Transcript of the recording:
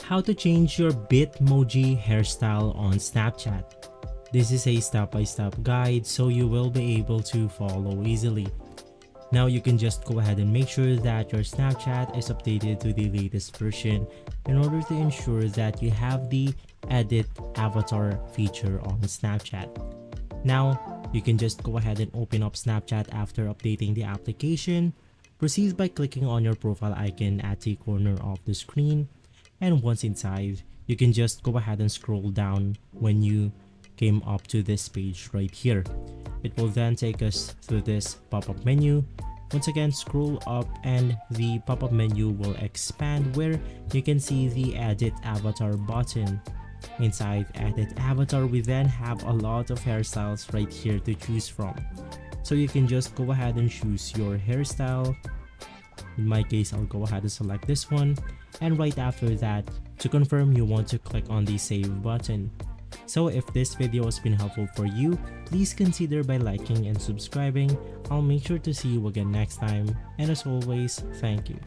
How to change your Bitmoji hairstyle on Snapchat. This is a step-by-step guide so you will be able to follow easily. Now you can just go ahead and make sure that your Snapchat is updated to the latest version in order to ensure that you have the edit avatar feature on Snapchat. Now you can just go ahead and open up Snapchat after updating the application. Proceed by clicking on your profile icon at the corner of the screen, and once inside you can just go ahead and scroll down when you came up to this page right here. It will then take us to this pop-up menu. Once again, scroll up and the pop-up menu will expand where you can see the edit avatar button. Inside edit avatar, we then have a lot of hairstyles right here to choose from. So you can just go ahead and choose your hairstyle. In my case, I'll go ahead and select this one, and right after that, to confirm, you want to click on the save button. So if this video has been helpful for you, please consider by liking and subscribing. I'll make sure to see you again next time, and as always, thank you.